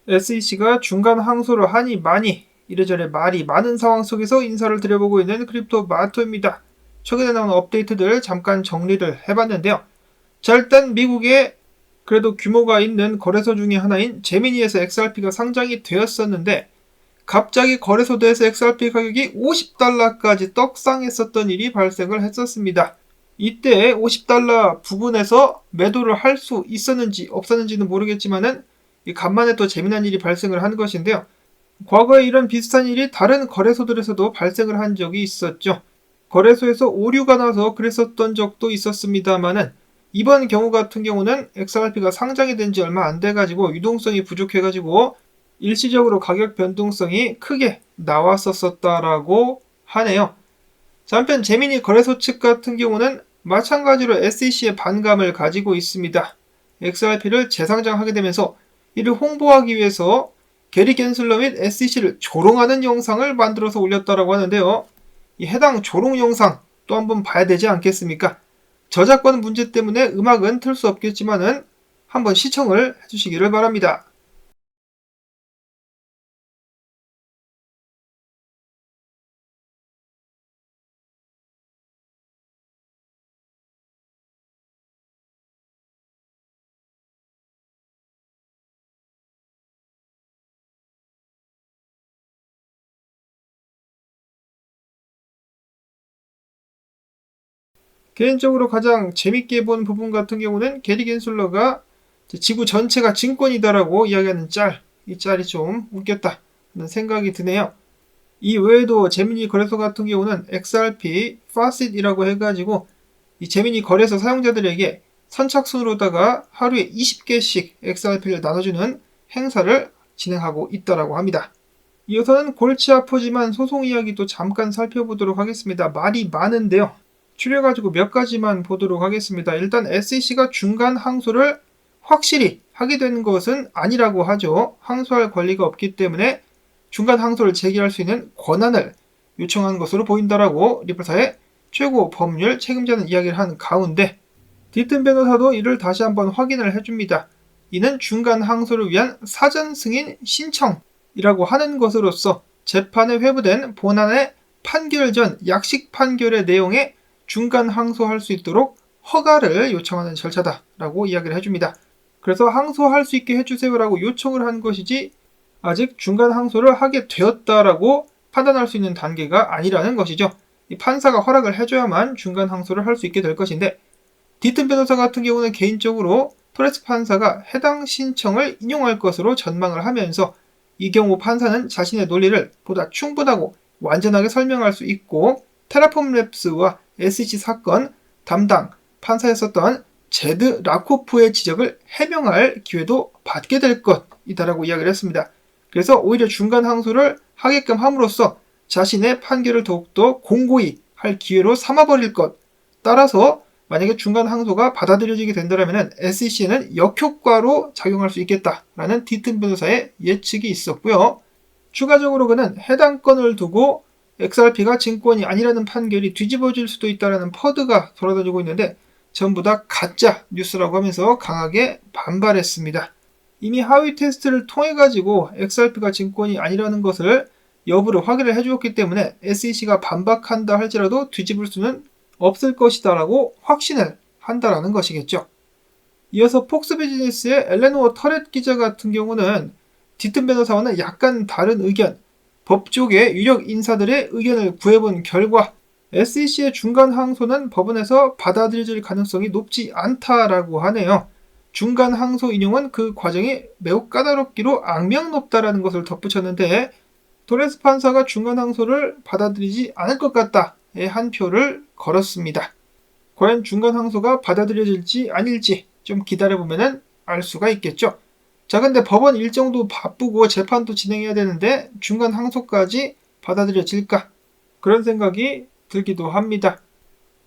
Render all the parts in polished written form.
SEC가 중간 항소를 하니 많이 이래저래 말이 많은 상황 속에서 인사를 드려보고 있는 크립토 마토입니다. 최근에 나온 업데이트들 잠깐 정리를 해봤는데요. 자, 일단 미국에 그래도 규모가 있는 거래소 중에 하나인 제미니에서 XRP가 상장이 되었었는데 갑자기 거래소대에서 XRP 가격이 $50까지 떡상했었던 일이 발생을 했었습니다. 이때 $50 부근에서 매도를 할 수 있었는지 없었는지는 모르겠지만은 간만에 또 재미난 일이 발생을 한 것인데요. 과거에 이런 비슷한 일이 다른 거래소들에서도 발생을 한 적이 있었죠. 거래소에서 오류가 나서 그랬었던 적도 있었습니다만은 이번 경우 같은 경우는 XRP가 상장이 된 지 얼마 안 돼가지고 유동성이 부족해가지고 일시적으로 가격 변동성이 크게 나왔었다라고 하네요. 자, 한편 제미니 거래소 측 같은 경우는 마찬가지로 SEC의 반감을 가지고 있습니다. XRP를 재상장하게 되면서 이를 홍보하기 위해서 게리 겐슬러 및 SEC를 조롱하는 영상을 만들어서 올렸다라고 하는데요. 이 해당 조롱 영상 또 한번 봐야 되지 않겠습니까? 저작권 문제 때문에 음악은 틀 수 없겠지만은 한번 시청을 해주시기를 바랍니다. 개인적으로 가장 재밌게 본 부분 같은 경우는 게리 겐슬러가 지구 전체가 증권이다라고 이야기하는 짤, 이 짤이 좀 웃겼다는 생각이 드네요. 이 외에도 제미니 거래소 같은 경우는 XRP 파싯이라고 해가지고 이 제미니 거래소 사용자들에게 선착순으로다가 하루에 20개씩 XRP를 나눠주는 행사를 진행하고 있다라고 합니다. 이어서는 골치 아프지만 소송 이야기도 잠깐 살펴보도록 하겠습니다. 말이 많은데요. 추려가지고 몇 가지만 보도록 하겠습니다. 일단 SEC가 중간 항소를 확실히 하게 된 것은 아니라고 하죠. 항소할 권리가 없기 때문에 중간 항소를 제기할 수 있는 권한을 요청한 것으로 보인다라고 리플사의 최고 법률 책임자는 이야기를 한 가운데 디튼 변호사도 이를 다시 한번 확인을 해줍니다. 이는 중간 항소를 위한 사전 승인 신청이라고 하는 것으로서 재판에 회부된 본안의 판결 전 약식 판결의 내용에 중간 항소할 수 있도록 허가를 요청하는 절차다라고 이야기를 해줍니다. 그래서 항소할 수 있게 해주세요라고 요청을 한 것이지 아직 중간 항소를 하게 되었다라고 판단할 수 있는 단계가 아니라는 것이죠. 이 판사가 허락을 해줘야만 중간 항소를 할 수 있게 될 것인데 디튼 변호사 같은 경우는 개인적으로 토레스 판사가 해당 신청을 인용할 것으로 전망을 하면서 이 경우 판사는 자신의 논리를 보다 충분하고 완전하게 설명할 수 있고 테라폼 랩스와 SEC 사건 담당 판사였었던 제드 라코프의 지적을 해명할 기회도 받게 될 것이다라고 이야기를 했습니다. 그래서 오히려 중간 항소를 하게끔 함으로써 자신의 판결을 더욱더 공고히 할 기회로 삼아버릴 것. 따라서 만약에 중간 항소가 받아들여지게 된다면 SEC는 역효과로 작용할 수 있겠다라는 디튼 변호사의 예측이 있었고요. 추가적으로 그는 해당 건을 두고 XRP가 증권이 아니라는 판결이 뒤집어질 수도 있다는 퍼드가 돌아다니고 있는데 전부 다 가짜 뉴스라고 하면서 강하게 반발했습니다. 이미 하위 테스트를 통해 가지고 XRP가 증권이 아니라는 것을 여부를 확인을 해주었기 때문에 SEC가 반박한다 할지라도 뒤집을 수는 없을 것이다라고 확신을 한다라는 것이겠죠. 이어서 폭스 비즈니스의 엘레노어 터렛 기자 같은 경우는 디튼 변호사와는 약간 다른 의견, 법조계 유력 인사들의 의견을 구해본 결과 SEC의 중간 항소는 법원에서 받아들여질 가능성이 높지 않다라고 하네요. 중간 항소 인용은 그 과정이 매우 까다롭기로 악명 높다라는 것을 덧붙였는데 토레스 판사가 중간 항소를 받아들이지 않을 것 같다에 한 표를 걸었습니다. 과연 중간 항소가 받아들여질지 아닐지 좀 기다려보면 알 수가 있겠죠. 자, 근데 법원 일정도 바쁘고 재판도 진행해야 되는데 중간 항소까지 받아들여질까? 그런 생각이 들기도 합니다.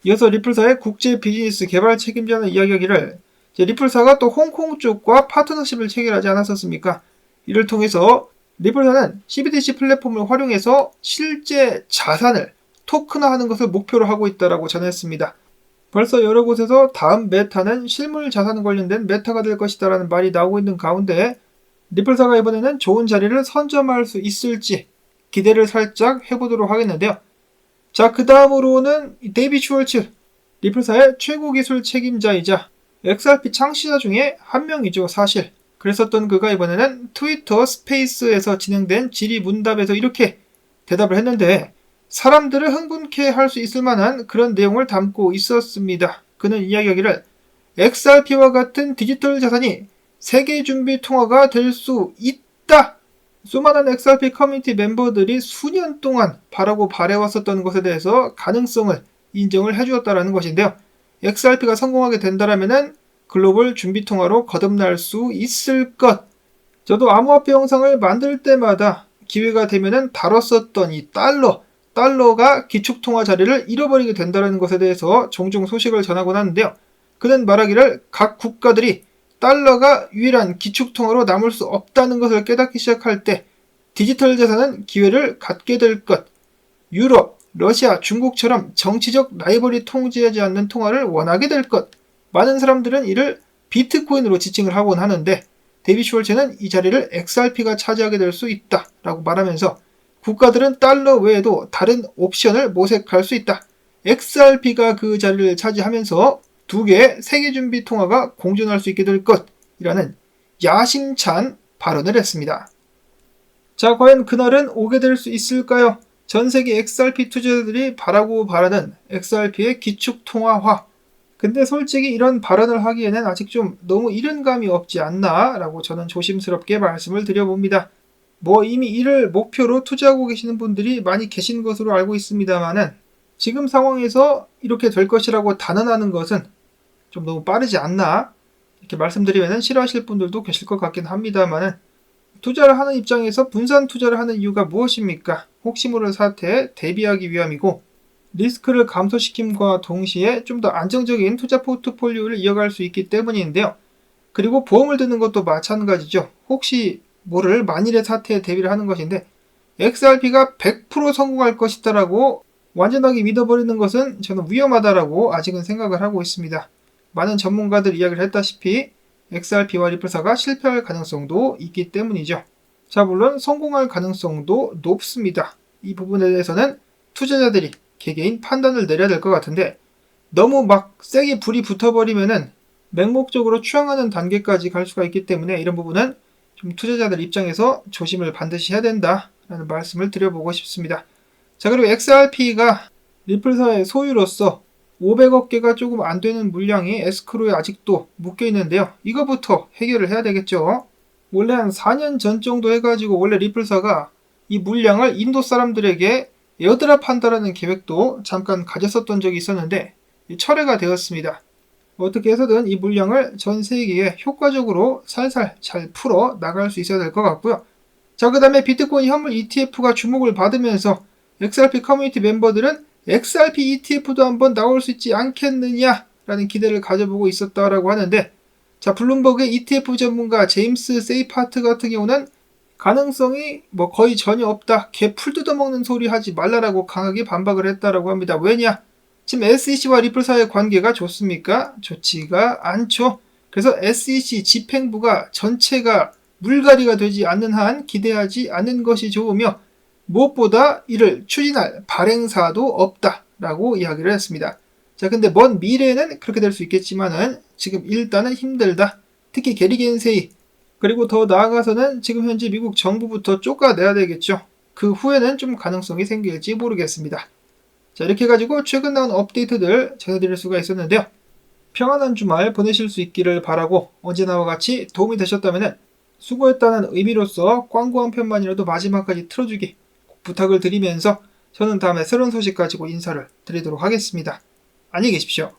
이어서 리플사의 국제 비즈니스 개발 책임자는 이야기하기를 리플사가 또 홍콩 쪽과 파트너십을 체결하지 않았었습니까? 이를 통해서 리플사는 CBDC 플랫폼을 활용해서 실제 자산을 토큰화하는 것을 목표로 하고 있다고 전했습니다. 벌써 여러 곳에서 다음 메타는 실물 자산 관련된 메타가 될 것이다라는 말이 나오고 있는 가운데 리플사가 이번에는 좋은 자리를 선점할 수 있을지 기대를 살짝 해보도록 하겠는데요. 자, 그 다음으로는 데이비 슈월츠, 리플사의 최고 기술 책임자이자 XRP 창시자 중에 한 명이죠, 사실. 그랬었던 그가 이번에는 트위터 스페이스에서 진행된 질의문답에서 이렇게 대답을 했는데 사람들을 흥분케 할 수 있을 만한 그런 내용을 담고 있었습니다. 그는 이야기하기를 XRP와 같은 디지털 자산이 세계 준비 통화가 될 수 있다. 수많은 XRP 커뮤니티 멤버들이 수년 동안 바라고 바래왔었던 것에 대해서 가능성을 인정을 해주었다라는 것인데요. XRP가 성공하게 된다라면은 글로벌 준비 통화로 거듭날 수 있을 것. 저도 암호화폐 영상을 만들 때마다 기회가 되면은 다뤘었던 이 달러가 기축통화 자리를 잃어버리게 된다는 것에 대해서 종종 소식을 전하곤 하는데요. 그는 말하기를 각 국가들이 달러가 유일한 기축통화로 남을 수 없다는 것을 깨닫기 시작할 때 디지털 자산은 기회를 갖게 될 것. 유럽, 러시아, 중국처럼 정치적 라이벌이 통제하지 않는 통화를 원하게 될 것. 많은 사람들은 이를 비트코인으로 지칭을 하곤 하는데 데이비 슈월츠는 이 자리를 XRP가 차지하게 될 수 있다 라고 말하면서 국가들은 달러 외에도 다른 옵션을 모색할 수 있다. XRP가 그 자리를 차지하면서 두 개의 세계준비 통화가 공존할 수 있게 될 것이라는 야심찬 발언을 했습니다. 자, 과연 그날은 오게 될 수 있을까요? 전 세계 XRP 투자자들이 바라고 바라는 XRP의 기축통화화. 근데 솔직히 이런 발언을 하기에는 아직 좀 너무 이른 감이 없지 않나 라고 저는 조심스럽게 말씀을 드려봅니다. 이미 이를 목표로 투자하고 계시는 분들이 많이 계신 것으로 알고 있습니다만은 지금 상황에서 이렇게 될 것이라고 단언하는 것은 좀 너무 빠르지 않나 이렇게 말씀드리면 싫어하실 분들도 계실 것 같긴 합니다만은 투자를 하는 입장에서 분산 투자를 하는 이유가 무엇입니까? 혹시 모를 사태에 대비하기 위함이고 리스크를 감소시킴과 동시에 좀 더 안정적인 투자 포트폴리오를 이어갈 수 있기 때문인데요. 그리고 보험을 드는 것도 마찬가지죠. 혹시 모를 만일의 사태에 대비를 하는 것인데 XRP가 100% 성공할 것이다라고 완전하게 믿어버리는 것은 저는 위험하다라고 아직은 생각을 하고 있습니다. 많은 전문가들 이야기를 했다시피 XRP와 리플사가 실패할 가능성도 있기 때문이죠. 자, 물론 성공할 가능성도 높습니다. 이 부분에 대해서는 투자자들이 개개인 판단을 내려야 될 것 같은데 너무 막 세게 불이 붙어버리면은 맹목적으로 추앙하는 단계까지 갈 수가 있기 때문에 이런 부분은 좀 투자자들 입장에서 조심을 반드시 해야 된다라는 말씀을 드려보고 싶습니다. 자, 그리고 XRP가 리플사의 소유로서 500억 개가 조금 안 되는 물량이 에스크로에 아직도 묶여 있는데요. 이거부터 해결을 해야 되겠죠. 원래 한 4년 전 정도 해가지고 원래 리플사가 이 물량을 인도 사람들에게 에어드랍 한다라는 계획도 잠깐 가졌었던 적이 있었는데 철회가 되었습니다. 어떻게 해서든 이 물량을 전 세계에 효과적으로 살살 잘 풀어 나갈 수 있어야 될 것 같고요. 자, 그 다음에 비트코인 현물 ETF가 주목을 받으면서 XRP 커뮤니티 멤버들은 XRP ETF도 한번 나올 수 있지 않겠느냐라는 기대를 가져보고 있었다라고 하는데 자, 블룸버그의 ETF 전문가 제임스 세이파트 같은 경우는 가능성이 거의 전혀 없다. 개 풀 뜯어먹는 소리 하지 말라라고 강하게 반박을 했다라고 합니다. 왜냐? 지금 SEC와 리플 사이의 관계가 좋습니까? 좋지가 않죠. 그래서 SEC 집행부가 전체가 물갈이가 되지 않는 한 기대하지 않는 것이 좋으며 무엇보다 이를 추진할 발행사도 없다라고 이야기를 했습니다. 자, 근데 먼 미래에는 그렇게 될 수 있겠지만은 지금 일단은 힘들다. 특히 게리 겐세이 그리고 더 나아가서는 지금 현재 미국 정부부터 쫓아내야 되겠죠. 그 후에는 좀 가능성이 생길지 모르겠습니다. 자, 이렇게 해가지고 최근 나온 업데이트들 전해드릴 수가 있었는데요. 평안한 주말 보내실 수 있기를 바라고 언제나와 같이 도움이 되셨다면 수고했다는 의미로서 광고 한 편만이라도 마지막까지 틀어주기 부탁을 드리면서 저는 다음에 새로운 소식 가지고 인사를 드리도록 하겠습니다. 안녕히 계십시오.